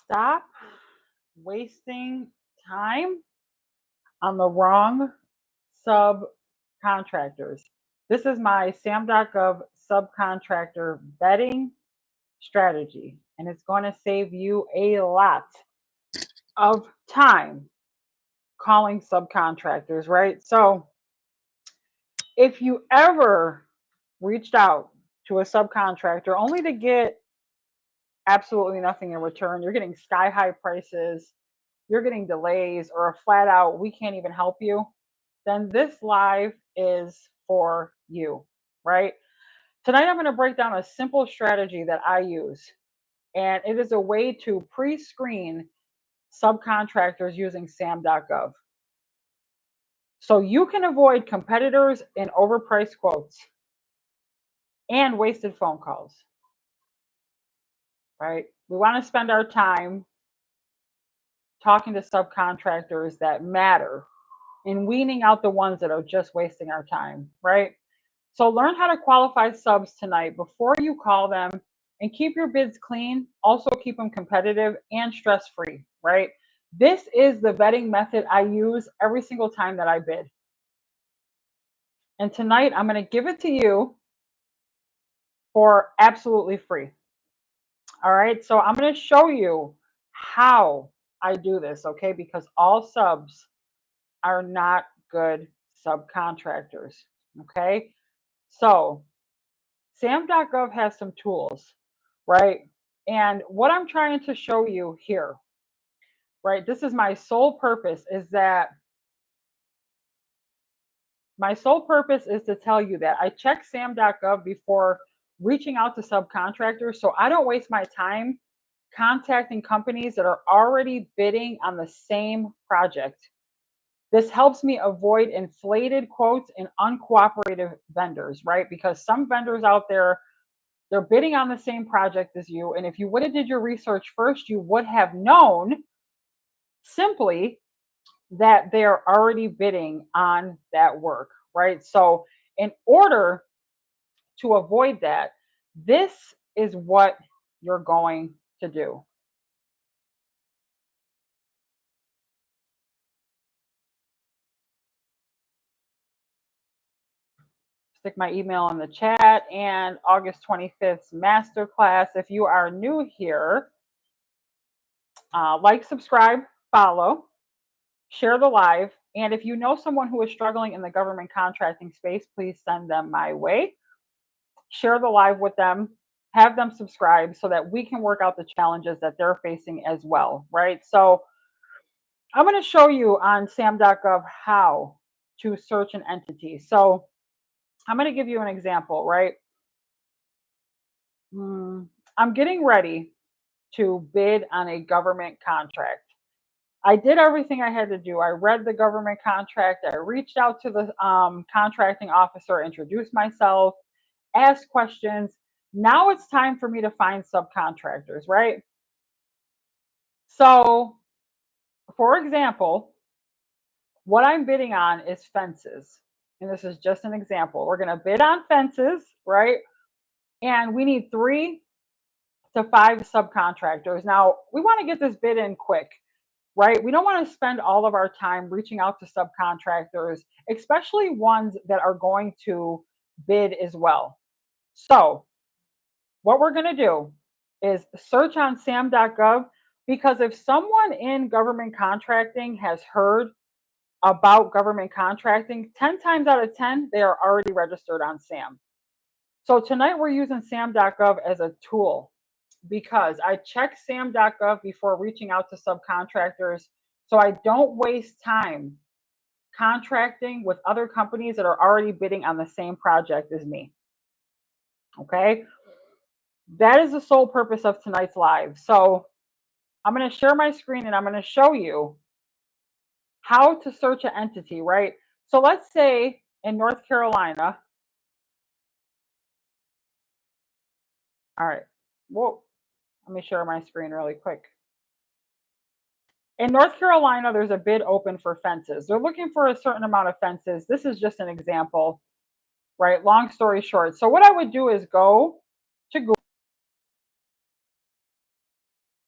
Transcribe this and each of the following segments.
Stop wasting time on the wrong subcontractors. This is my SAM.gov subcontractor vetting strategy, and it's going to save you a lot of time calling subcontractors, right? So, if you ever reached out to a subcontractor only to get absolutely nothing in return, you're getting sky high prices, you're getting delays, or a flat out, we can't even help you, then this live is for you, right? Tonight, I'm going to break down a simple strategy that I use, and it is a way to pre screen subcontractors using SAM.gov. So you can avoid competitors and overpriced quotes and wasted phone calls, right? We want to spend our time talking to subcontractors that matter and weaning out the ones that are just wasting our time, right? So learn how to qualify subs tonight before you call them, and keep your bids clean. Also keep them competitive and stress-free, right? This is the vetting method I use every single time that I bid. And tonight I'm going to give it to you for absolutely free. All right, so I'm going to show you how I do this, okay? Because all subs are not good subcontractors, okay? So SAM.gov has some tools, right? And what I'm trying to show you here, right? This is my sole purpose, is that my sole purpose is to tell you that I check SAM.gov before reaching out to subcontractors, so I don't waste my time contacting companies that are already bidding on the same project. This helps me avoid inflated quotes and uncooperative vendors, right? Because some vendors out there, they're bidding on the same project as you. And if you would have did your research first, you would have known simply that they're already bidding on that work, right? So in order to avoid that, this is what you're going to do. Stick my email in the chat, and August 25th's masterclass. If you are new here, like, subscribe, follow, share the live. And if you know someone who is struggling in the government contracting space, please send them my way. Share the live with them, have them subscribe so that we can work out the challenges that they're facing as well, right? So I'm going to show you on SAM.gov how to search an entity. So I'm going to give you an example, right? I'm getting ready to bid on a government contract. I did everything I had to do. I read the government contract. I reached out to the contracting officer, introduced myself, asked questions. Now it's time for me to find subcontractors, right? So, for example, what I'm bidding on is fences. And this is just an example. We're going to bid on fences, right? And we need 3 to 5 subcontractors. Now, we want to get this bid in quick, right? We don't want to spend all of our time reaching out to subcontractors, especially ones that are going to bid as well. So, what we're going to do is search on SAM.gov, because if someone in government contracting has heard about government contracting, 10 times out of 10, they are already registered on SAM. So tonight we're using SAM.gov as a tool, because I check SAM.gov before reaching out to subcontractors, so I don't waste time contracting with other companies that are already bidding on the same project as me. Okay? That is the sole purpose of tonight's live. So I'm going to share my screen and I'm going to show you how to search an entity, right? So let's say in North Carolina. All right. Whoa. Let me share my screen really quick. In North Carolina, there's a bid open for fences. They're looking for a certain amount of fences. This is just an example, right? Long story short. So what I would do is go to Google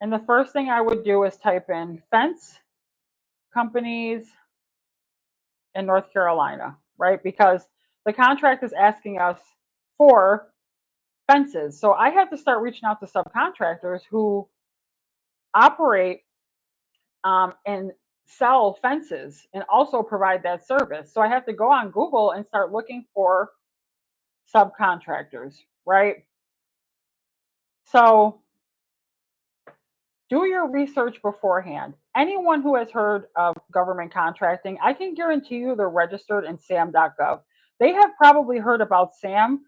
And the first thing I would do is type in fence companies in North Carolina, right? Because the contract is asking us for fences. So I have to start reaching out to subcontractors who operate and sell fences and also provide that service. So I have to go on Google and start looking for subcontractors, right? So do your research beforehand. Anyone who has heard of government contracting, I can guarantee you they're registered in SAM.gov. They have probably heard about SAM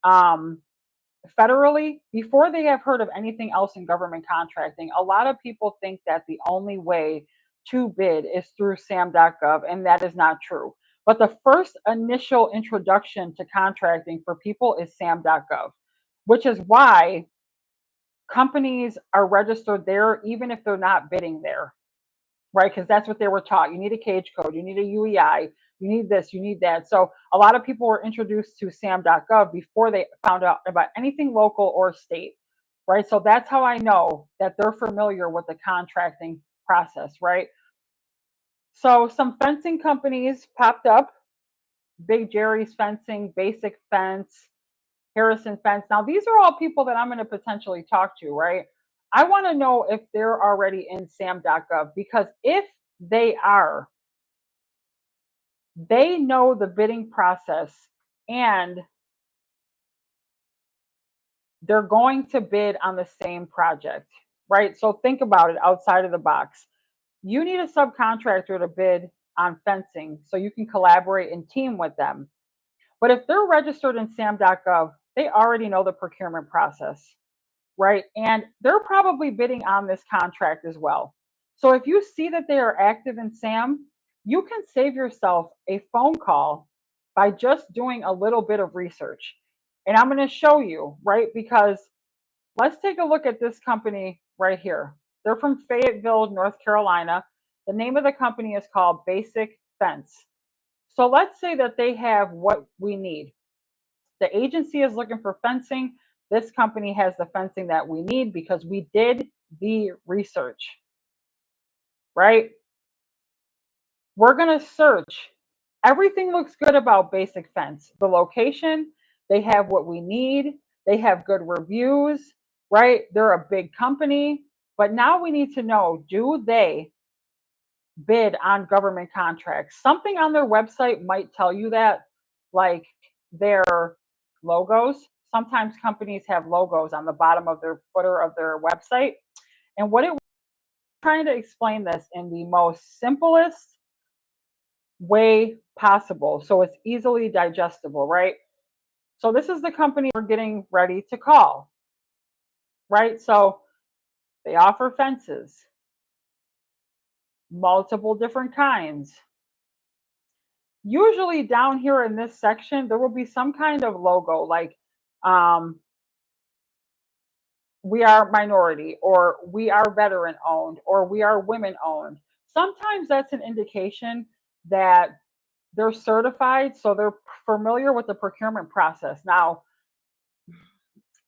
um, federally before they have heard of anything else in government contracting. A lot of people think that the only way to bid is through SAM.gov, and that is not true. But the first initial introduction to contracting for people is SAM.gov, which is why companies are registered there even if they're not bidding there, right? Because that's what they were taught. You need a cage code, you need a UEI, you need this, you need that. So a lot of people were introduced to SAM.gov before they found out about anything local or state, right? So that's how I know that they're familiar with the contracting process, right? So some fencing companies popped up: Big Jerry's Fencing, Basic Fence, Harrison Fence. Now, these are all people that I'm going to potentially talk to, right? I want to know if they're already in SAM.gov, because if they are, they know the bidding process and they're going to bid on the same project, right? So think about it outside of the box. You need a subcontractor to bid on fencing so you can collaborate and team with them. But if they're registered in SAM.gov, they already know the procurement process, right? And they're probably bidding on this contract as well. So if you see that they are active in SAM, you can save yourself a phone call by just doing a little bit of research. And I'm going to show you, right? Because let's take a look at this company right here. They're from Fayetteville, North Carolina. The name of the company is called Basic Fence. So let's say that they have what we need. The agency is looking for fencing. This company has the fencing that we need because we did the research, right? We're going to search. Everything looks good about Basic Fence. The location, they have what we need. They have good reviews, right? They're a big company. But now we need to know, do they bid on government contracts? Something on their website might tell you that, like their logos. Sometimes companies have logos on the bottom of their footer of their website. And what it was trying to explain this in the most simplest way possible so it's easily digestible, right? So this is the company we're getting ready to call, right? So they offer fences, multiple different kinds. Usually down here in this section, there will be some kind of logo like um, we are minority, or we are veteran owned, or we are women owned. Sometimes that's an indication that they're certified, so they're familiar with the procurement process. Now,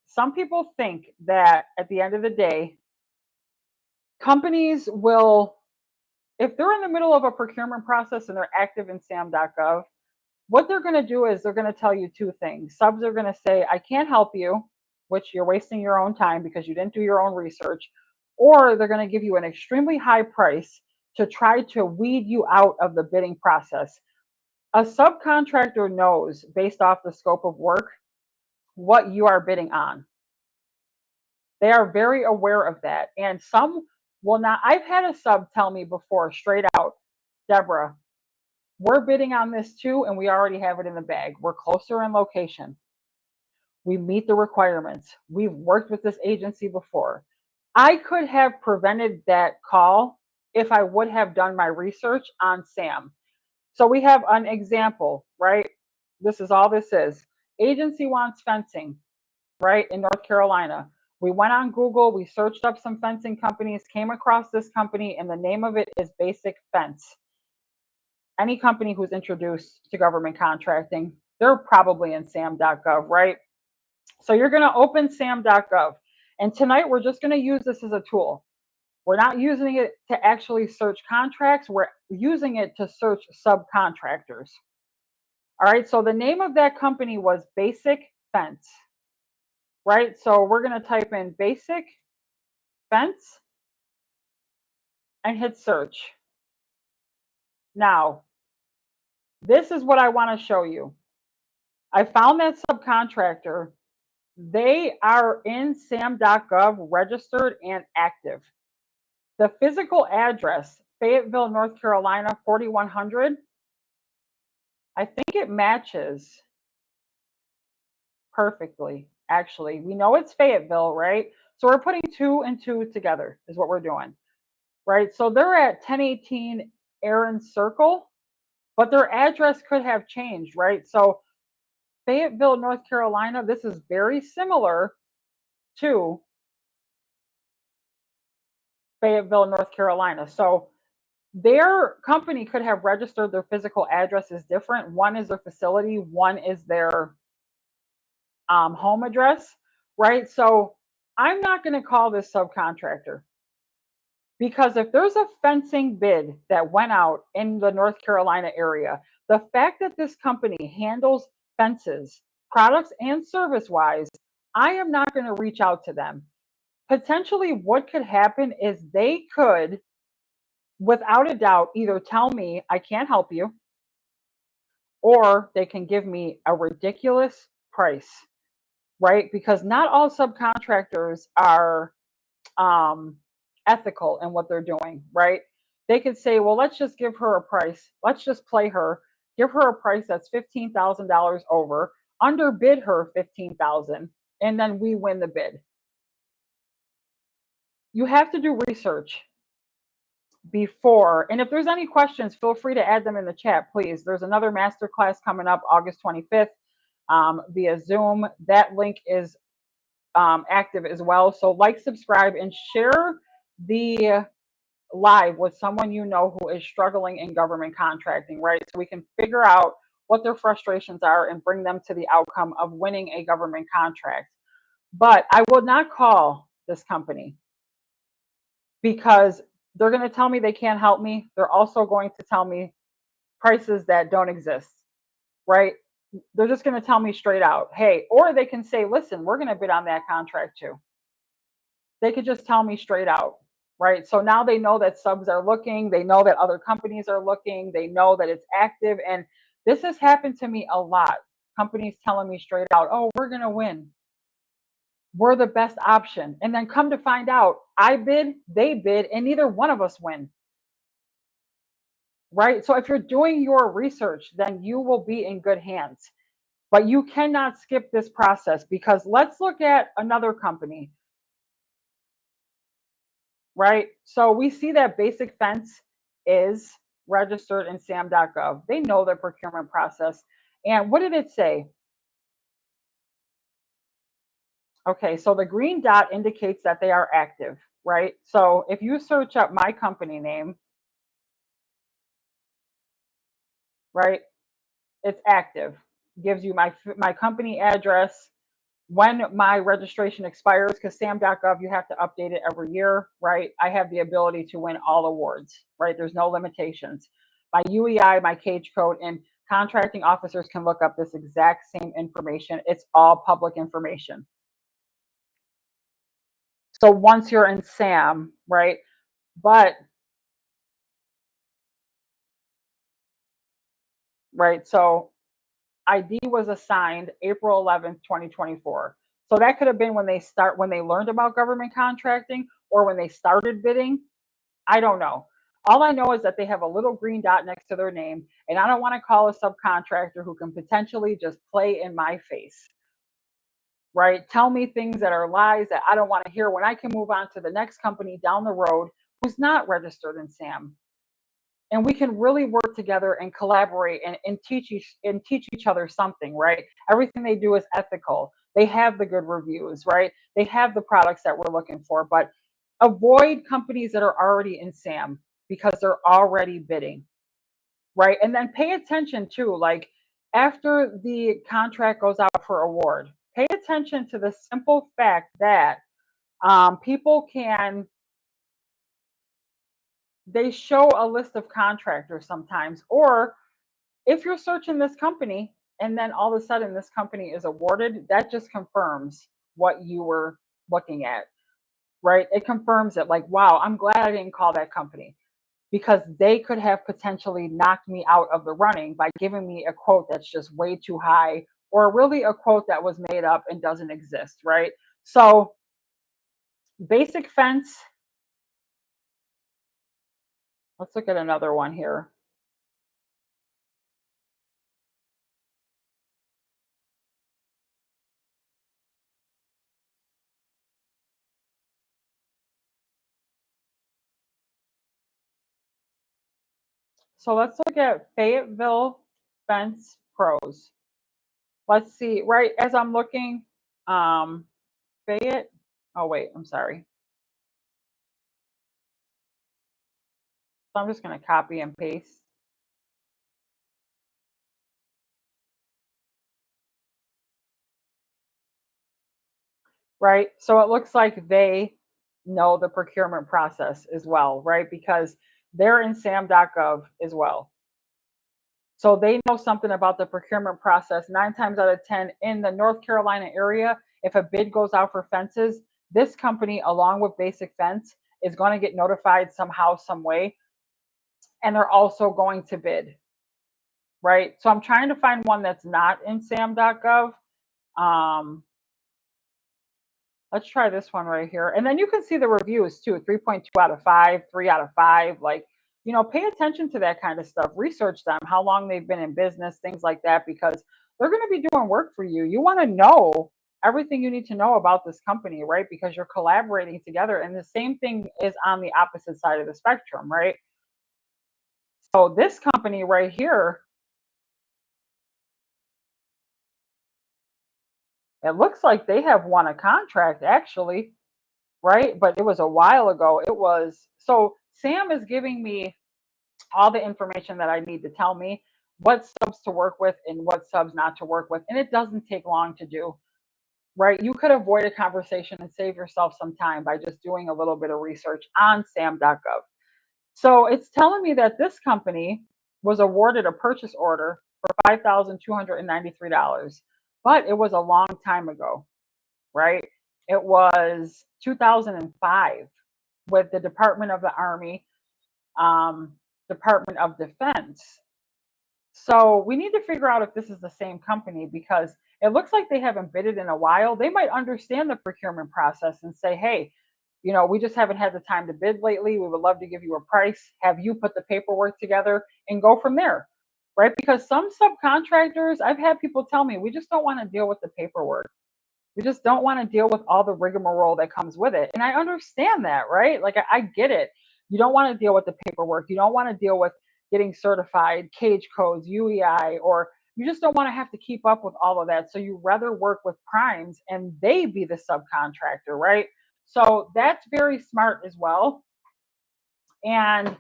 some people think that at the end of the day, companies will, if they're in the middle of a procurement process and they're active in SAM.gov, what they're going to do is they're going to tell you two things. Subs are going to say, I can't help you, which you're wasting your own time because you didn't do your own research. Or they're going to give you an extremely high price to try to weed you out of the bidding process. A subcontractor knows, based off the scope of work, what you are bidding on. They are very aware of that. And some will not. I've had a sub tell me before, straight out, Deborah, we're bidding on this too, and we already have it in the bag. We're closer in location. We meet the requirements. We've worked with this agency before. I could have prevented that call if I would have done my research on SAM. So we have an example, right? This is all this is. Agency wants fencing, right, in North Carolina. We went on Google, we searched up some fencing companies, came across this company, and the name of it is Basic Fence. Any company who's introduced to government contracting, they're probably in SAM.gov, right? So you're going to open SAM.gov. And tonight we're just going to use this as a tool. We're not using it to actually search contracts. We're using it to search subcontractors. All right, so the name of that company was Basic Fence, right? So we're going to type in Basic Fence and hit search. Now, this is what I want to show you. I found that subcontractor. They are in SAM.gov registered and active. The physical address, Fayetteville, North Carolina, 4100, I think it matches perfectly, actually. We know it's Fayetteville, right? So we're putting 2 and 2 together is what we're doing, right? So they're at 1018 Aaron Circle, but their address could have changed, right? So Fayetteville, North Carolina, this is very similar to Fayetteville, North Carolina. So their company could have registered their physical address as different. One is their facility, one is their home address, right? So I'm not going to call this subcontractor because if there's a fencing bid that went out in the North Carolina area, the fact that this company handles fences, products and service wise, I am not going to reach out to them. Potentially, what could happen is they could, without a doubt, either tell me I can't help you, or they can give me a ridiculous price, right? Because not all subcontractors are ethical in what they're doing, right? They could say, well, let's just give her a price. Let's just play her, give her a price that's $15,000 over, underbid her $15,000, and then we win the bid. You have to do research before. And if there's any questions, feel free to add them in the chat, please. There's another masterclass coming up August 25th via Zoom. That link is active as well. So like, subscribe, and share the live with someone you know who is struggling in government contracting, right? So we can figure out what their frustrations are and bring them to the outcome of winning a government contract. But I will not call this company because they're going to tell me they can't help me. They're also going to tell me prices that don't exist, right? They're just going to tell me straight out, hey, or they can say, listen, we're going to bid on that contract too. They could just tell me straight out, right? So now they know that subs are looking. They know that other companies are looking. They know that it's active. And this has happened to me a lot. Companies telling me straight out, oh, we're going to win. We're the best option. And then come to find out, I bid, they bid, and neither one of us win. Right? So if you're doing your research, then you will be in good hands. But you cannot skip this process, because let's look at another company. Right? So we see that Basic Fence is registered in SAM.gov. They know their procurement process. And what did it say? Okay, so the green dot indicates that they are active, right? So if you search up my company name, right, it's active. Gives you my company address, when my registration expires, because SAM.gov, you have to update it every year, right? I have the ability to win all awards, right? There's no limitations. My UEI, my cage code, and contracting officers can look up this exact same information. It's all public information. So once you're in SAM, right? But, right, so ID was assigned April 11th, 2024. So that could have been when they learned about government contracting, or when they started bidding. I don't know. All I know is that they have a little green dot next to their name, and I don't want to call a subcontractor who can potentially just play in my face, right? Tell me things that are lies that I don't want to hear, when I can move on to the next company down the road who's not registered in SAM. And we can really work together and collaborate and teach each other something, right? Everything they do is ethical. They have the good reviews, right? They have the products that we're looking for. But avoid companies that are already in SAM, because they're already bidding, right? And then pay attention too, like after the contract goes out for award, pay attention to the simple fact that People can, they show a list of contractors sometimes, or if you're searching this company and then all of a sudden this company is awarded, that just confirms what you were looking at, right? It confirms it, like, wow, I'm glad I didn't call that company, because they could have potentially knocked me out of the running by giving me a quote that's just way too high, or really a quote that was made up and doesn't exist, right? So, basic fence, let's look at another one here. So, let's look at Fayetteville Fence Pros. Let's see, right as I'm looking, um, Fayette, oh, wait, I'm sorry. So, I'm just going to copy and paste. Right? So it looks like they know the procurement process as well, right? Because they're in SAM.gov as well. So they know something about the procurement process. 9 times out of 10 in the North Carolina area, if a bid goes out for fences, this company, along with Basic Fence, is going to get notified somehow, some way, and they're also going to bid, right? So I'm trying to find one that's not in SAM.gov. Um, Let's try this one right here. And then you can see the reviews too, 3.2 out of 5, 3 out of 5. Like, pay attention to that kind of stuff. Research them, how long they've been in business, things like that, because they're going to be doing work for you. You want to know everything you need to know about this company, right? Because you're collaborating together. And the same thing is on the opposite side of the spectrum, right? So this company right here, it looks like they have won a contract actually, right? But it was a while ago. It was, so Sam is giving me all the information that I need to tell me what subs to work with and what subs not to work with. And it doesn't take long to do, right? You could avoid a conversation and save yourself some time by just doing a little bit of research on SAM.gov. So it's telling me that this company was awarded a purchase order for $5,293, but it was a long time ago, right? It was 2005 with the Department of the Army, Department of Defense. So we need to figure out if this is the same company, because it looks like they haven't bidded in a while. They might understand the procurement process and say, hey, we just haven't had the time to bid lately. We would love to give you a price, have you put the paperwork together and go from there, right? Because some subcontractors, I've had people tell me, we just don't want to deal with the paperwork. We just don't want to deal with all the rigmarole that comes with it. And I understand that, right? Like, I get it. You don't want to deal with the paperwork. You don't want to deal with getting certified, cage codes, UEI, or you just don't want to have to keep up with all of that. So you rather work with primes and they be the subcontractor, right? So that's very smart as well. And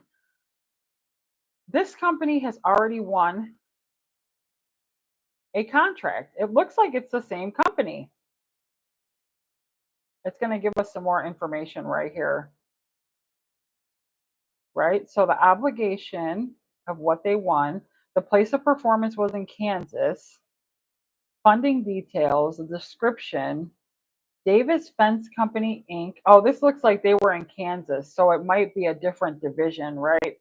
this company has already won a contract. It looks like it's the same company. It's going to give us some more information right here. Right? So the obligation of what they won, the place of performance was in Kansas, funding details, the description, Davis Fence Company Inc. Oh, this looks like they were in Kansas, so it might be a different division, right?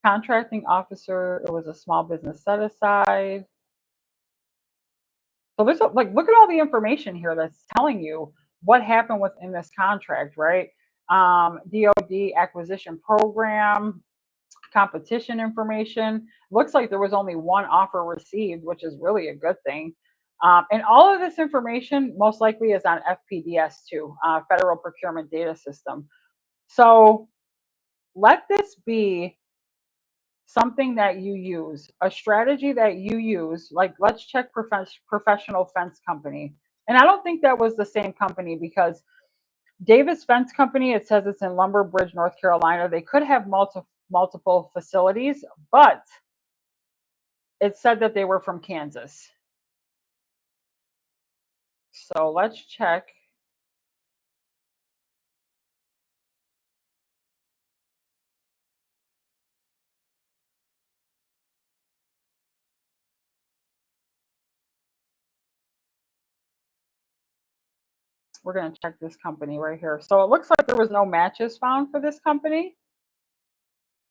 Contracting officer, it was a small business set aside. So there's like, look at all the information here that's telling you what happened within this contract, right? DoD acquisition program, competition information. Looks like there was only one offer received, which is really a good thing. And all of this information most likely is on FPDS too, Federal Procurement Data System. So let this be something that you use, a strategy that you use. Like, let's check professional fence company. And I don't think that was the same company, because Davis Fence Company, it says it's in Lumber Bridge, North Carolina. They could have multiple facilities, but it said that they were from Kansas. So let's check. We're going to check this company right here. So it looks like there was no matches found for this company,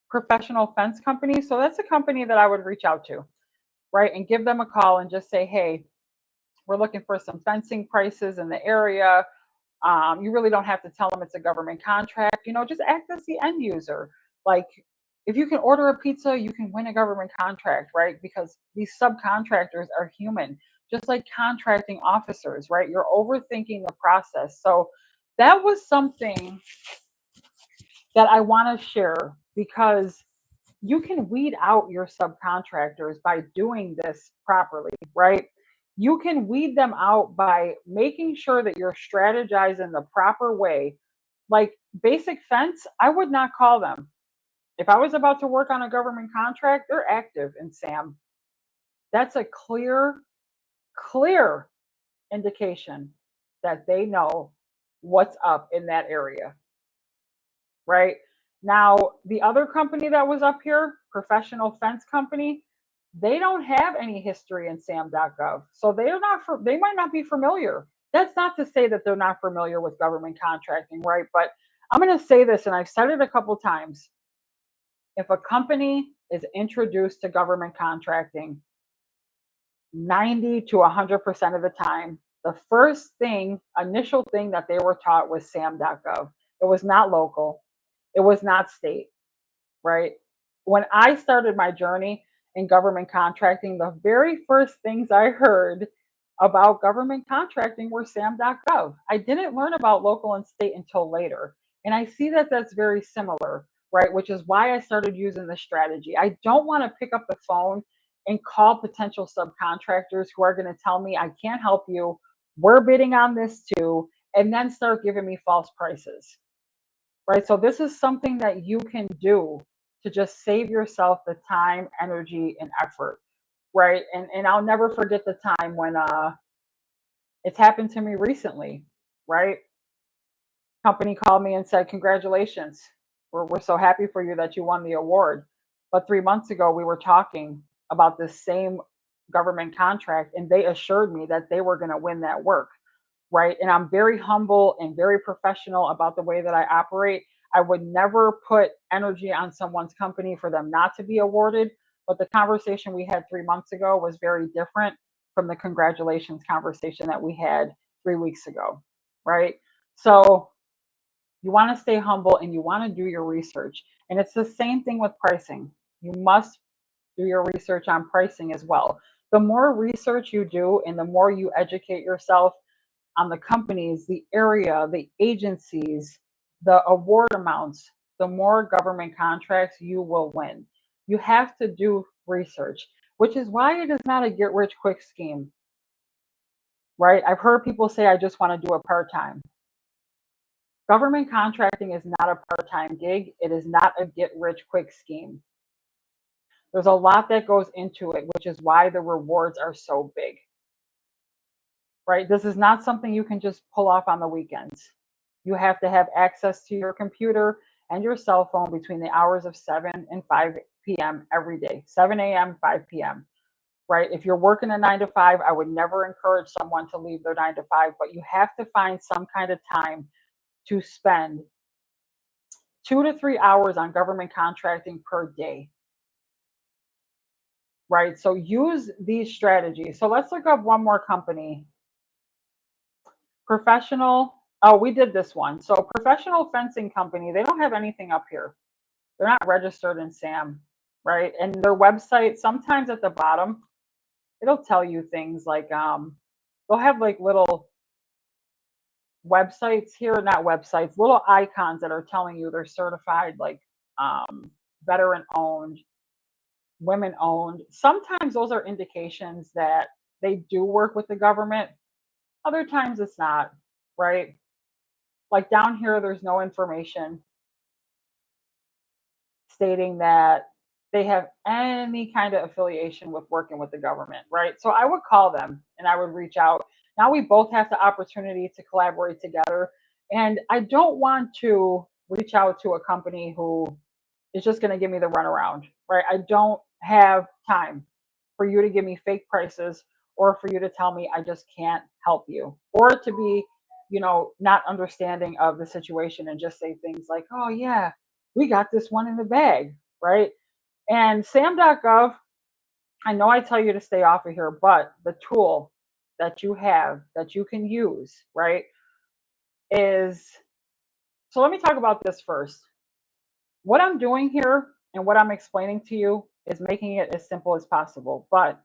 Professional Fence Company. So that's a company that I would reach out to, right? And give them a call and just say, hey, we're looking for some fencing prices in the area. You really don't have to tell them it's a government contract. Just act as the end user. Like, if you can order a pizza, you can win a government contract, right? Because these subcontractors are human, just like contracting officers, right? You're overthinking the process. So that was something that I want to share, because you can weed out your subcontractors by doing this properly, right? You can weed them out by making sure that you're strategizing the proper way. Like basic fence, I would not call them. If I was about to work on a government contract, they're active in SAM. That's a clear indication that they know what's up in that area, right? Now, the other company that was up here, Professional Fence Company, they don't have any history in SAM.gov. So they might not be familiar. That's not to say that they're not familiar with government contracting, right? But I'm going to say this, and I've said it a couple times. If a company is introduced to government contracting, 90 to 100% of the time, the initial thing that they were taught was SAM.gov. It was not local. It was not state, right? When I started my journey in government contracting, the very first things I heard about government contracting were SAM.gov. I didn't learn about local and state until later. And I see that that's very similar, right? Which is why I started using this strategy. I don't want to pick up the phone and call potential subcontractors who are going to tell me I can't help you. We're bidding on this too, and then start giving me false prices, right? So this is something that you can do to just save yourself the time, energy, and effort, right? And I'll never forget the time when it's happened to me recently, right? Company called me and said, congratulations. We're so happy for you that you won the award. But 3 months ago, we were talking about this same government contract, and they assured me that they were going to win that work, right? And I'm very humble and very professional about the way that I operate. I would never put energy on someone's company for them not to be awarded. But the conversation we had 3 months ago was very different from the congratulations conversation that we had 3 weeks ago, right? So you want to stay humble and you want to do your research. And it's the same thing with pricing. You must do your research on pricing as well. The more research you do and the more you educate yourself on the companies, the area, the agencies, the award amounts, the more government contracts you will win. You have to do research, which is why it is not a get rich quick scheme, right? I've heard people say, I just want to do a part time. Government contracting is not a part time gig, it is not a get rich quick scheme. There's a lot that goes into it, which is why the rewards are so big, right? This is not something you can just pull off on the weekends. You have to have access to your computer and your cell phone between the hours of 7 and 5 p.m. every day, 7 a.m., 5 p.m., right? If you're working a 9 to 5, I would never encourage someone to leave their 9 to 5, but you have to find some kind of time to spend 2 to 3 hours on government contracting per day, right? So use these strategies. So let's look up one more company. Professional. Oh, we did this one. So Professional Fencing Company, they don't have anything up here. They're not registered in SAM, right? And their website, sometimes at the bottom, it'll tell you things like they'll have like little websites here, not websites, little icons that are telling you they're certified, like veteran owned, women owned. Sometimes those are indications that they do work with the government. Other times it's not, right? Like down here, there's no information stating that they have any kind of affiliation with working with the government, right? So I would call them and I would reach out Now we both have the opportunity to collaborate together. And I don't want to reach out to a company who is just going to give me the runaround, right? I don't have time for you to give me fake prices or for you to tell me I just can't help you or to be, not understanding of the situation and just say things like, oh, yeah, we got this one in the bag, right? And SAM.gov, I know I tell you to stay off of here, but the tool that you have that you can use, right, is so let me talk about this first. What I'm doing here and what I'm explaining to you is making it as simple as possible, but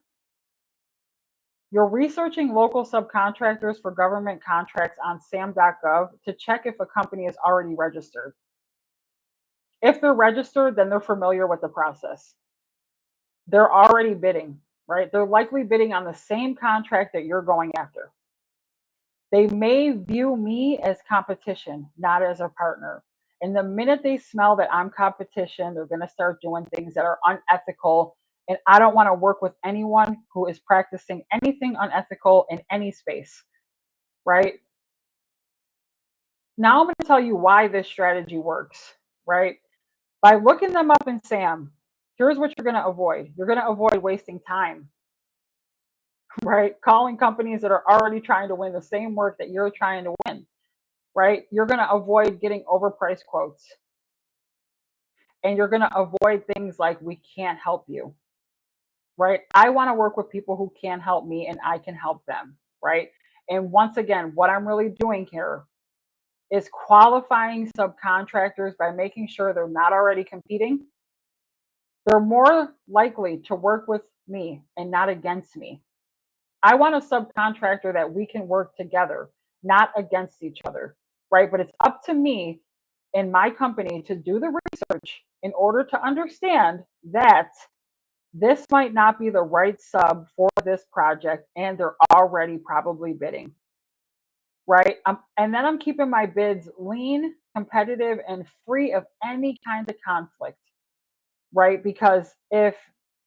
you're researching local subcontractors for government contracts on SAM.gov to check if a company is already registered. If they're registered, then they're familiar with the process. They're already bidding, right? They're likely bidding on the same contract that you're going after. They may view me as competition, not as a partner. And the minute they smell that I'm competition, they're going to start doing things that are unethical. And I don't want to work with anyone who is practicing anything unethical in any space, right? Now I'm going to tell you why this strategy works, right? By looking them up in SAM, here's what you're going to avoid. You're going to avoid wasting time, right? Calling companies that are already trying to win the same work that you're trying to win, right? You're going to avoid getting overpriced quotes. And you're going to avoid things like, we can't help you, right? I want to work with people who can help me and I can help them, right? And once again, what I'm really doing here is qualifying subcontractors by making sure they're not already competing. They're more likely to work with me and not against me. I want a subcontractor that we can work together, not against each other, right? But it's up to me and my company to do the research in order to understand that this might not be the right sub for this project and they're already probably bidding, right? And then I'm keeping my bids lean, competitive, and free of any kind of conflict, right? Because if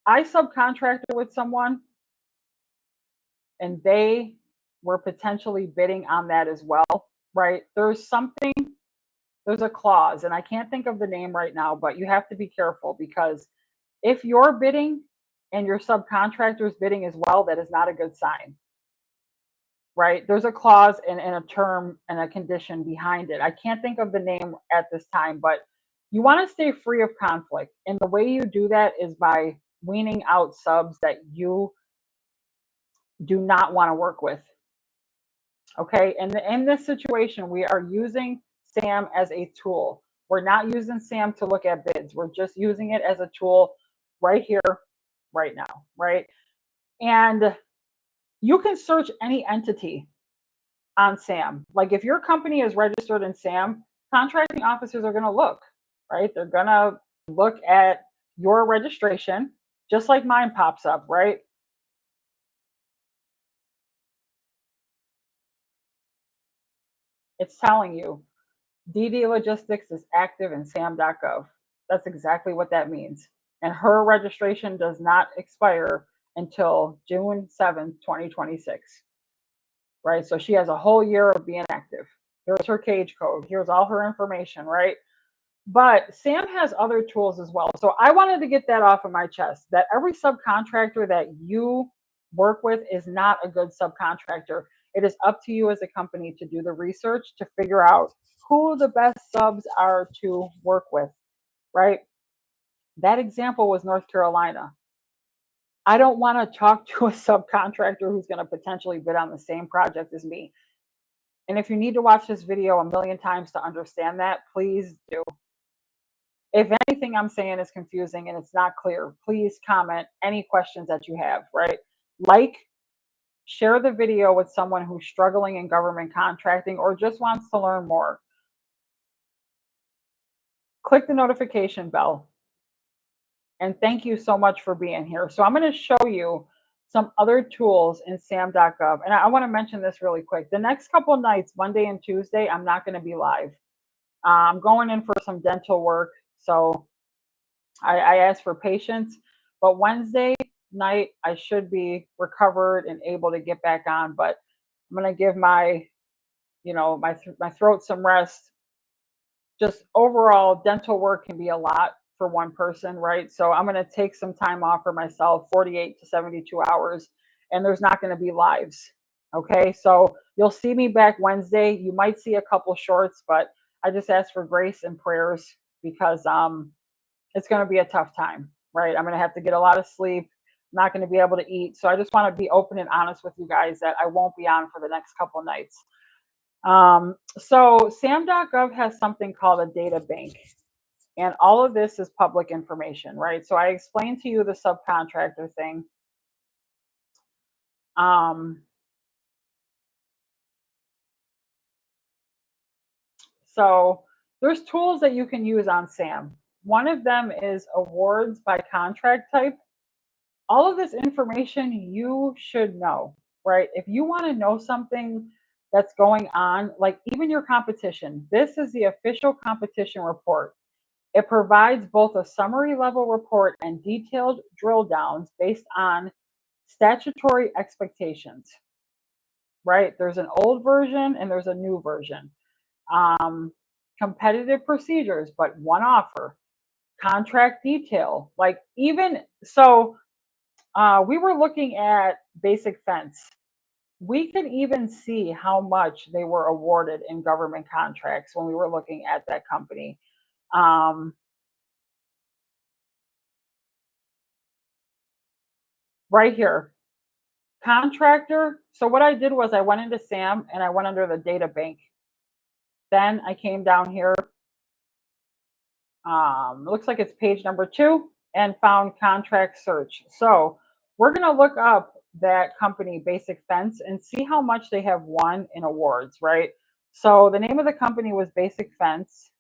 I subcontracted with someone and they were potentially bidding on that as well, right? There's a clause, and I can't think of the name right now, but you have to be careful because if you're bidding and your subcontractor's bidding as well, that is not a good sign, right? There's a clause and a term and a condition behind it. I can't think of the name at this time, but you want to stay free of conflict. And the way you do that is by weaning out subs that you do not want to work with. Okay, and in this situation, we are using SAM as a tool. We're not using SAM to look at bids. We're just using it as a tool right here, right now, right? And you can search any entity on SAM. Like if your company is registered in SAM, contracting officers are going to look, right? They're going to look at your registration, just like mine pops up, right? It's telling you DD Logistics is active in SAM.gov. That's exactly what that means. And her registration does not expire until June 7th, 2026. Right? So she has a whole year of being active. Here's her cage code. Here's all her information, right? But SAM has other tools as well. So I wanted to get that off of my chest that every subcontractor that you work with is not a good subcontractor. It is up to you as a company to do the research to figure out who the best subs are to work with, right? That example was North Carolina. I don't want to talk to a subcontractor who's going to potentially bid on the same project as me. And if you need to watch this video a million times to understand that, please do. If anything I'm saying is confusing and it's not clear, please comment any questions that you have, right? Like, share the video with someone who's struggling in government contracting or just wants to learn more. Click the notification bell. And thank you so much for being here. So I'm going to show you some other tools in SAM.gov. And I want to mention this really quick. The next couple of nights, Monday and Tuesday, I'm not going to be live. I'm going in for some dental work. So I asked for patience. But Wednesday night, I should be recovered and able to get back on. But I'm going to give my, my throat some rest. Just overall, dental work can be a lot for one person, right? So I'm going to take some time off for myself, 48 to 72 hours, and there's not going to be lives. Okay, so you'll see me back Wednesday. You might see a couple shorts, but I just ask for grace and prayers because it's going to be a tough time, right? I'm going to have to get a lot of sleep. I'm not going to be able to eat. So I just want to be open and honest with you guys that I won't be on for the next couple of nights. So SAM.gov has something called a data bank, and all of this is public information, right? So I explained to you the subcontractor thing. So there's tools that you can use on SAM. One of them is awards by contract type. All of this information you should know, right? If you want to know something that's going on, like even your competition, this is the official competition report. It provides both a summary level report and detailed drill downs based on statutory expectations, right? There's an old version and there's a new version. Competitive procedures, but one offer, contract detail, like even so. We were looking at basic fence. We could even see how much they were awarded in government contracts when we were looking at that company. Right here, contractor. So what I did was I went into SAM and I went under the data bank. Then I came down here. It looks like it's page number 2 and found contract search. So we're going to look up that company, Basic Fence, and see how much they have won in awards, right? So the name of the company was Basic Fence.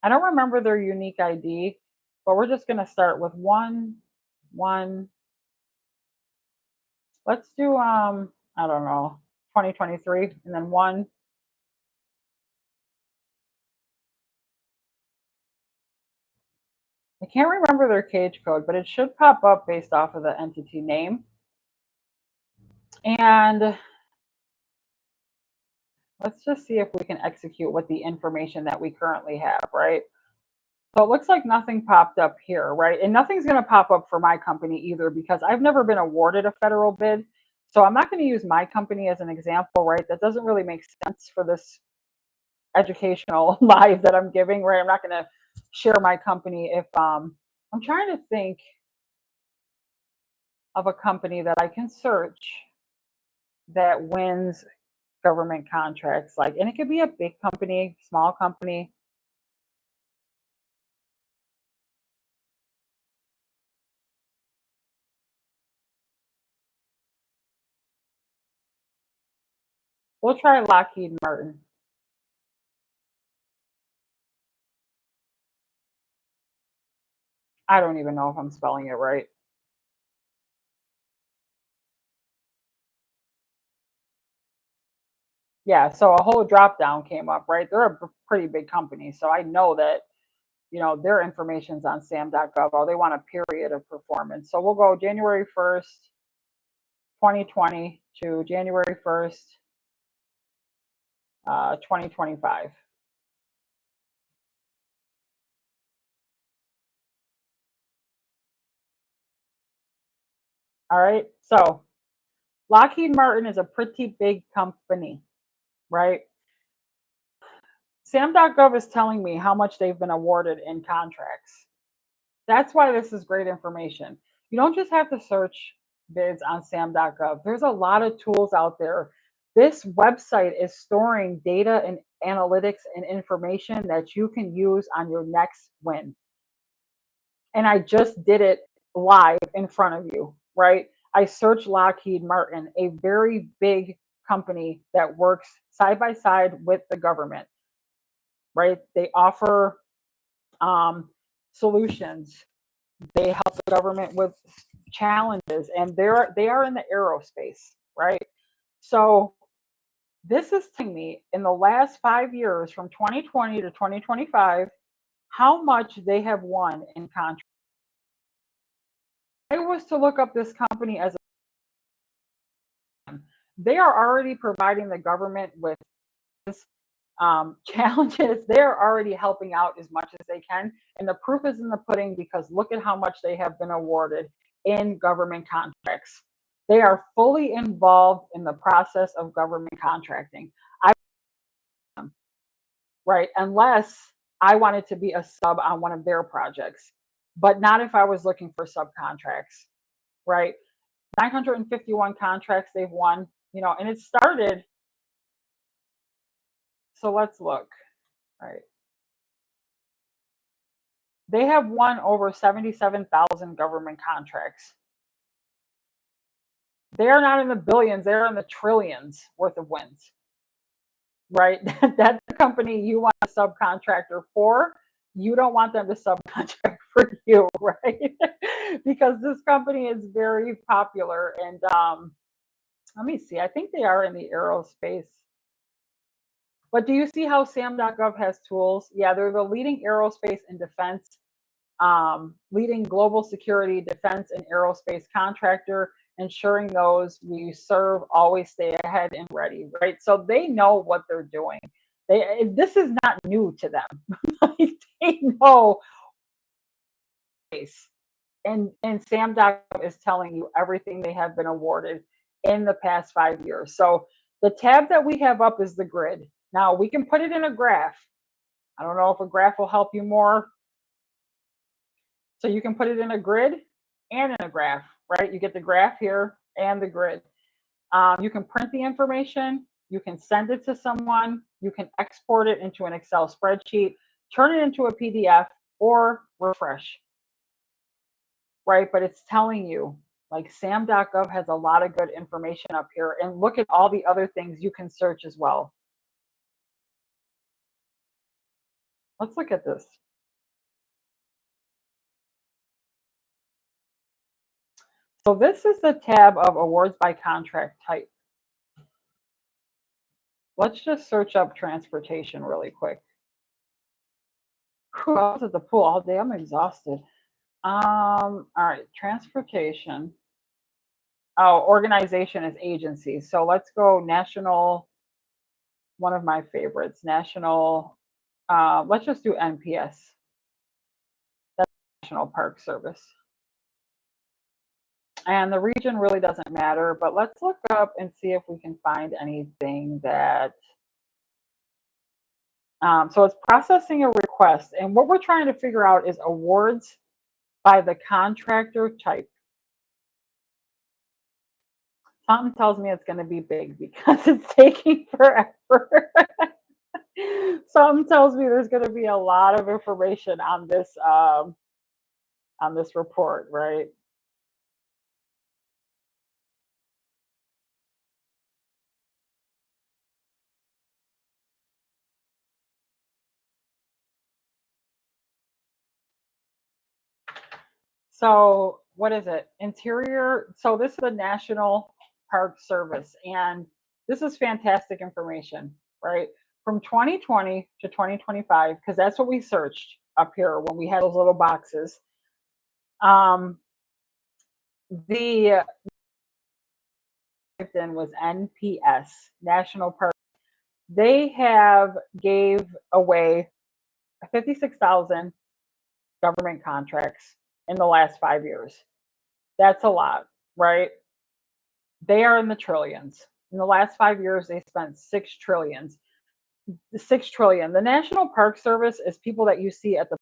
I don't remember their unique ID, but we're just going to start with one. Let's do, I don't know, 2023, and then one. I can't remember their cage code, but it should pop up based off of the entity name. And let's just see if we can execute with the information that we currently have, right? So it looks like nothing popped up here, right? And nothing's going to pop up for my company either because I've never been awarded a federal bid. So I'm not going to use my company as an example, right? That doesn't really make sense for this educational live that I'm giving, right? I'm not going to share my company if I'm trying to think of a company that I can search that wins government contracts, like, and it could be a big company, small company. We'll try Lockheed Martin. I don't even know if I'm spelling it right. Yeah, so a whole drop down came up, right? They're a pretty big company, so I know that their information's on SAM.gov. Oh, they want a period of performance. So we'll go January 1st, 2020 to January 1st, 2025. All right. So Lockheed Martin is a pretty big company, right? SAM.gov is telling me how much they've been awarded in contracts. That's why this is great information. You don't just have to search bids on SAM.gov. There's a lot of tools out there. This website is storing data and analytics and information that you can use on your next win. And I just did it live in front of you, right? I searched Lockheed Martin, a very big company that works side by side with the government, right? They offer solutions. They help the government with challenges, and they are in the aerospace, right? So this is telling me in the last 5 years, from 2020 to 2025, how much they have won in contracts. I was to look up this company as They are already providing the government with challenges. They're already helping out as much as they can. And the proof is in the pudding because look at how much they have been awarded in government contracts. They are fully involved in the process of government contracting. Right? Unless I wanted to be a sub on one of their projects, but not if I was looking for subcontracts, right? 951 contracts they've won, and it started. So let's look, right? They have won over 77,000 government contracts. They're not in the billions, they're in the trillions worth of wins, right? That's the company you want a subcontractor for. You don't want them to subcontract for you, right? Because this company is very popular. And let me see, I think they are in the aerospace. But do you see how SAM.gov has tools? Yeah, they're the leading aerospace and defense, leading global security, defense, and aerospace contractor, ensuring those we serve always stay ahead and ready, right? So they know what they're doing. This is not new to them. They know. And SAM.gov is telling you everything they have been awarded in the past 5 years. So the tab that we have up is the grid. Now we can put it in a graph. I don't know if a graph will help you more. So you can put it in a grid and in a graph, right? You get the graph here and the grid. You can print the information. You can send it to someone. You can export it into an Excel spreadsheet, turn it into a PDF, or refresh, right? But it's telling you, like SAM.gov has a lot of good information up here. And look at all the other things you can search as well. Let's look at this. So this is the tab of awards by contract type. Let's just search up transportation really quick. Whew, I was at the pool all day. I'm exhausted. All right, transportation. Oh, organization is agency. So let's go national. One of my favorites, national. Let's just do NPS. That's National Park Service. And the region really doesn't matter, but let's look up and see if we can find anything that. So it's processing a request. And what we're trying to figure out is awards by the contractor type. Something tells me it's going to be big because it's taking forever. Something tells me there's going to be a lot of information on this report, right? So what is it? Interior. So this is the National Park Service, and this is fantastic information, right? From 2020 to 2025, because that's what we searched up here when we had those little boxes. The then was NPS, National Park. They have gave away 56,000 government contracts in the last 5 years. That's a lot, right? They are in the trillions. In the last 5 years, they spent 6 trillions. 6 trillion. The National Park Service is people that you see at the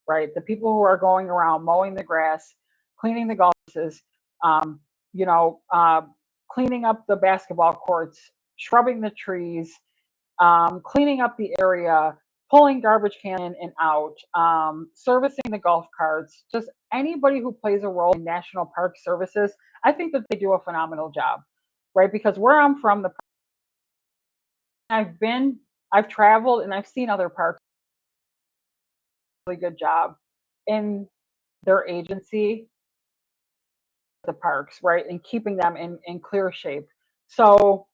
right, the people who are going around mowing the grass, cleaning the golf courses, um, you know, uh, cleaning up the basketball courts, shrubbing the trees, cleaning up the area, pulling garbage can in and out, servicing the golf carts, just anybody who plays a role in National Park Services. I think that they do a phenomenal job, right? Because where I'm from, I've been, I've traveled, and I've seen other parks. Really good job in their agency, the parks, right, and keeping them in clear shape. So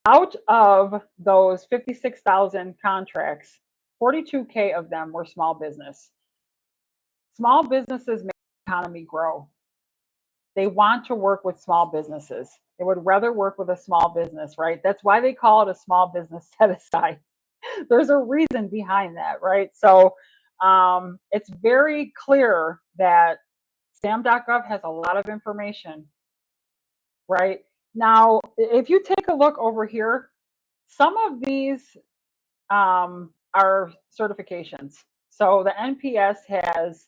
out of those 56,000 contracts, 42K of them were small business. Small businesses make the economy grow. They want to work with small businesses. They would rather work with a small business, right? That's why they call it a small business set aside. There's a reason behind that, right? So it's very clear that SAM.gov has a lot of information, right? Now, if you take a look over here, some of these are certifications. So the NPS has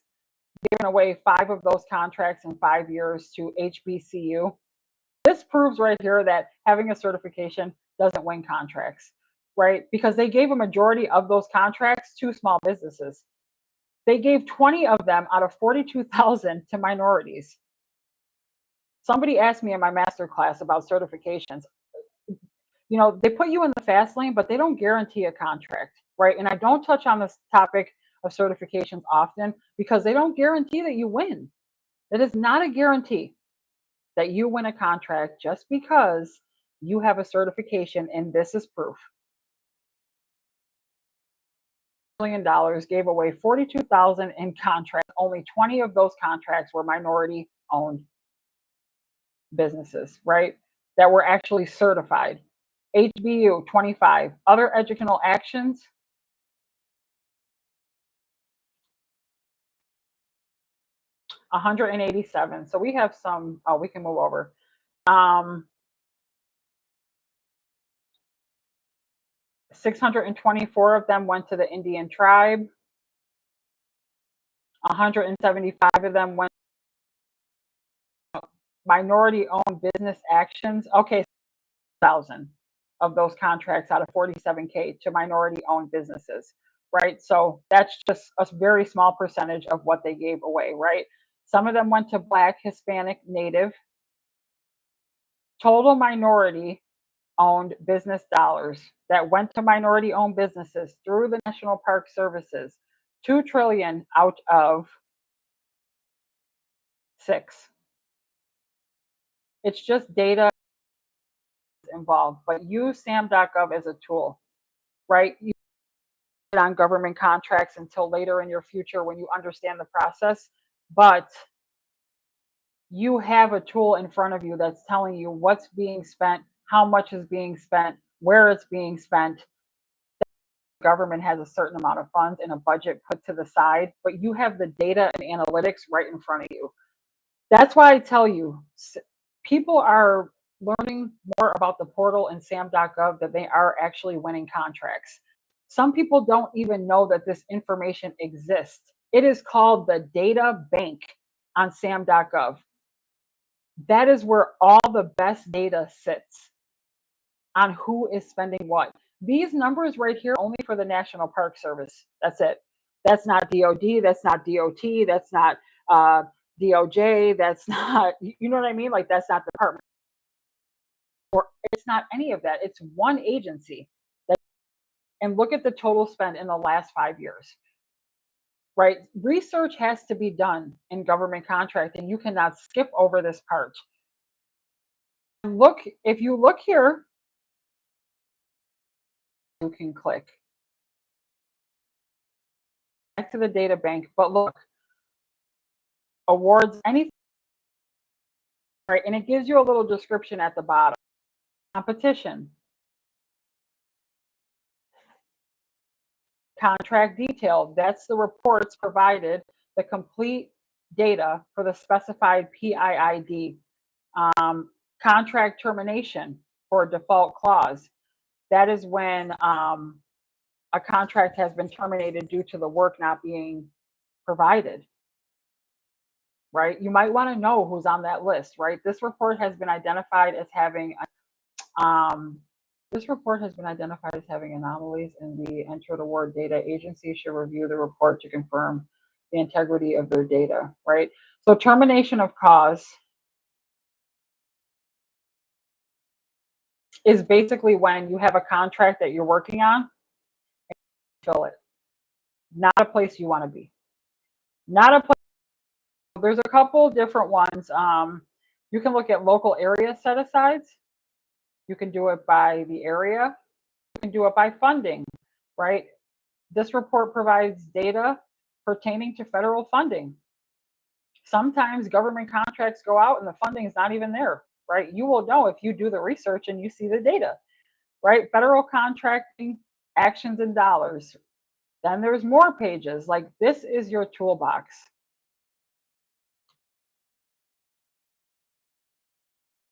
given away 5 of those contracts in 5 years to HBCU. This proves right here that having a certification doesn't win contracts, right? Because they gave a majority of those contracts to small businesses. They gave 20 of them out of 42,000 to minorities. Somebody asked me in my master class about certifications. You know, they put you in the fast lane, but they don't guarantee a contract, right? And I don't touch on this topic of certifications often because they don't guarantee that you win. It is not a guarantee that you win a contract just because you have a certification and this is proof. $1 million gave away 42,000 in contracts. Only 20 of those contracts were minority owned businesses, right? That were actually certified. HBU 25. Other educational actions 187. So we have some, oh, we can move over. 624 of them went to the Indian tribe. 175 of them went minority owned business actions. Okay, 1,000 of those contracts out of 47K to minority owned businesses, right? So that's just a very small percentage of what they gave away, right? Some of them went to Black, Hispanic, Native. Total minority owned business dollars that went to minority owned businesses through the National Park Services, 2 trillion out of 6. It's just data involved, but use SAM.gov as a tool, right? You put on government contracts until later in your future when you understand the process, but you have a tool in front of you that's telling you what's being spent, how much is being spent, where it's being spent. The government has a certain amount of funds and a budget put to the side, but you have the data and analytics right in front of you. That's why I tell you, people are learning more about the portal and SAM.gov than they are actually winning contracts. Some people don't even know that this information exists. It is called the data bank on SAM.gov. That is where all the best data sits on who is spending what. These numbers right here only for the National Park Service. That's it. That's not DOD. That's not DOT. That's not DOJ. That's not, you know what I mean? Like that's not the department. Or it's not any of that. It's one agency. And look at the total spend in the last 5 years. Right? Research has to be done in government contracting. You cannot skip over this part. Look, if you look here, you can click back to the data bank, but look, awards, anything, right? And it gives you a little description at the bottom. Competition, contract detail, that's the reports provided, the complete data for the specified PIID. Contract termination for a default clause. That is when a contract has been terminated due to the work not being provided, right? You might want to know who's on that list, right? This report has been identified as having anomalies in the entered award data. Agencies should review the report to confirm the integrity of their data, right? So termination of cause is basically when you have a contract that you're working on and you fill it. Not a place you want to be. Not a place. There's a couple different ones. You can look at local area set-asides. You can do it by the area. You can do it by funding, right? This report provides data pertaining to federal funding. Sometimes government contracts go out and the funding is not even there, right? You will know if you do the research and you see the data, right? Federal contracting actions in dollars. Then there's more pages. Like, this is your toolbox.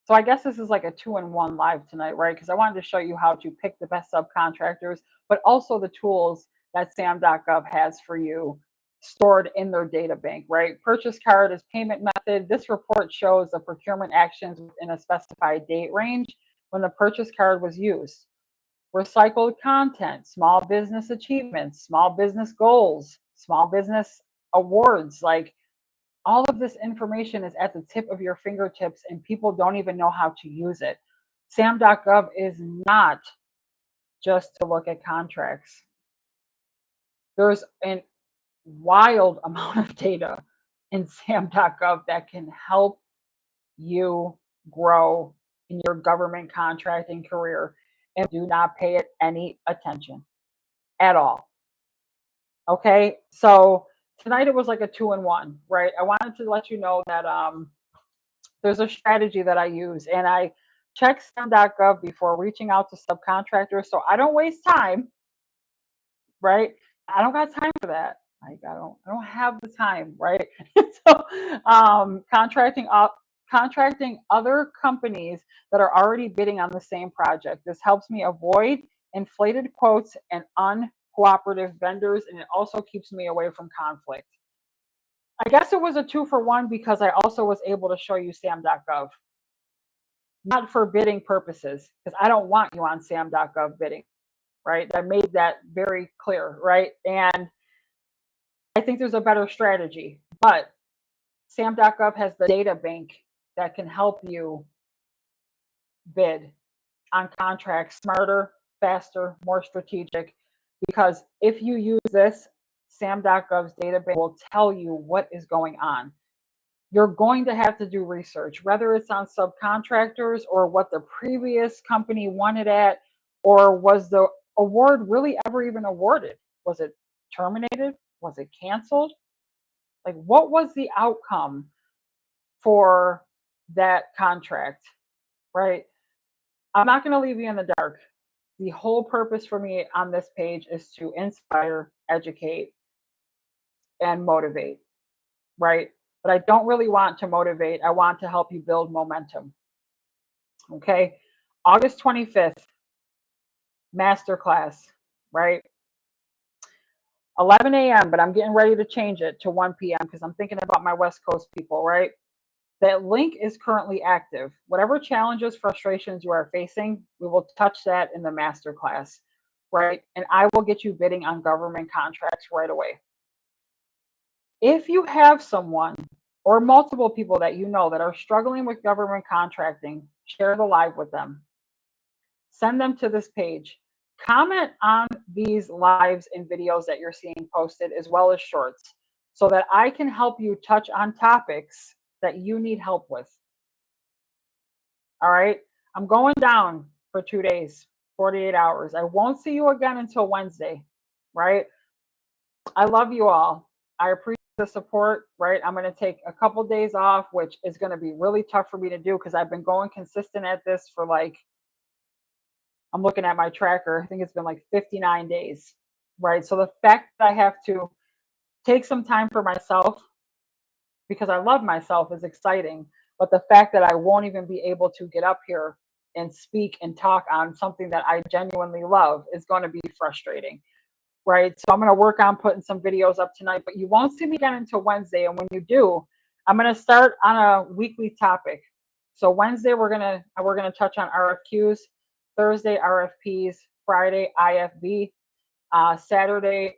So I guess this is like a 2-in-1 live tonight, right? Because I wanted to show you how to pick the best subcontractors, but also the tools that SAM.gov has for you stored in their data bank, right? Purchase card is payment method. This report shows the procurement actions within a specified date range when the purchase card was used. Recycled content, small business achievements, small business goals, small business awards. Like, all of this information is at the tip of your fingertips and people don't even know how to use it. SAM.gov is not just to look at contracts. There's a wild amount of data in SAM.gov that can help you grow in your government contracting career, and do not pay it any attention at all. Okay, so tonight it was like a 2-in-1, right? I wanted to let you know that there's a strategy that I use, and I check SAM.gov before reaching out to subcontractors, so I don't waste time, right? I don't got time for that. Like, I don't have the time, right? So contracting other companies that are already bidding on the same project. This helps me avoid inflated quotes and uncooperative vendors, and it also keeps me away from conflict. I guess it was a 2-for-1 because I also was able to show you SAM.gov. Not for bidding purposes, because I don't want you on SAM.gov bidding, right? I made that very clear, right? And I think there's a better strategy, but SAM.gov has the data bank that can help you bid on contracts smarter, faster, more strategic. Because if you use this, SAM.gov's data bank will tell you what is going on. You're going to have to do research, whether it's on subcontractors or what the previous company wanted at, or was the award really ever even awarded? Was it terminated? Was it canceled? Like, what was the outcome for that contract, right? I'm not going to leave you in the dark. The whole purpose for me on this page is to inspire, educate, and motivate, right? But I don't really want to motivate. I want to help you build momentum. Okay. August 25th, masterclass, right? 11 a.m., but I'm getting ready to change it to 1 p.m. because I'm thinking about my West Coast people, right? That link is currently active. Whatever challenges, frustrations you are facing, we will touch that in the masterclass, right? And I will get you bidding on government contracts right away. If you have someone or multiple people that you know that are struggling with government contracting, share the live with them. Send them to this page. Comment on these lives and videos that you're seeing posted, as well as shorts, so that I can help you touch on topics that you need help with. All right. I'm going down for 2 days, 48 hours. I won't see you again until Wednesday, right? I love you all. I appreciate the support, right? I'm going to take a couple days off, which is going to be really tough for me to do because I've been going consistent at this for like, I'm looking at my tracker. I think it's been like 59 days, right? So the fact that I have to take some time for myself because I love myself is exciting. But the fact that I won't even be able to get up here and speak and talk on something that I genuinely love is going to be frustrating, right? So I'm going to work on putting some videos up tonight, but you won't see me again until Wednesday. And when you do, I'm going to start on a weekly topic. So Wednesday, we're going to touch on RFQs, Thursday, RFPs, Friday, IFB, Saturday,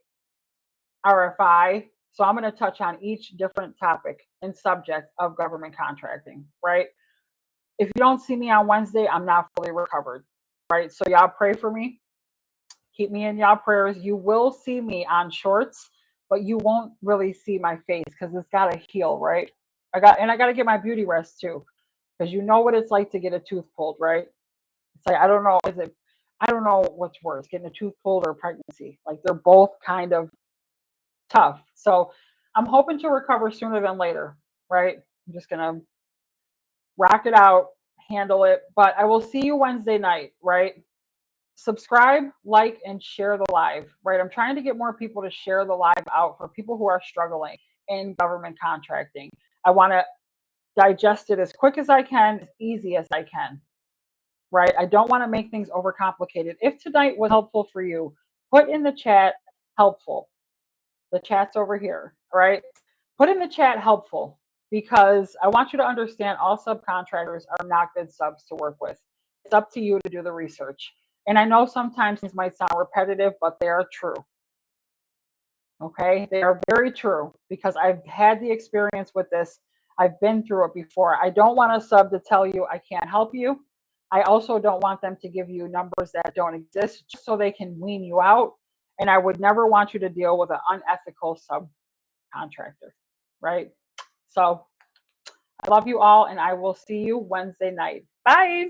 RFI. So I'm going to touch on each different topic and subject of government contracting, right? If you don't see me on Wednesday, I'm not fully recovered, right? So y'all pray for me. Keep me in y'all prayers. You will see me on shorts, but you won't really see my face because it's got to heal, right? I got to get my beauty rest too, because you know what it's like to get a tooth pulled, right? It's like, I don't know what's worse, getting a tooth pulled or pregnancy. Like, they're both kind of tough. So I'm hoping to recover sooner than later. right? I'm just going to rock it out, handle it. But I will see you Wednesday night, right? Subscribe, like, and share the live, right? I'm trying to get more people to share the live out for people who are struggling in government contracting. I want to digest it as quick as I can, as easy as I can, right? I don't want to make things overcomplicated. If tonight was helpful for you, put in the chat helpful. The chat's over here, right? Put in the chat helpful, because I want you to understand all subcontractors are not good subs to work with. It's up to you to do the research. And I know sometimes things might sound repetitive, but they are true. Okay, they are very true, because I've had the experience with this. I've been through it before. I don't want a sub to tell you I can't help you. I also don't want them to give you numbers that don't exist just so they can wean you out. And I would never want you to deal with an unethical subcontractor, right? So I love you all, and I will see you Wednesday night. Bye.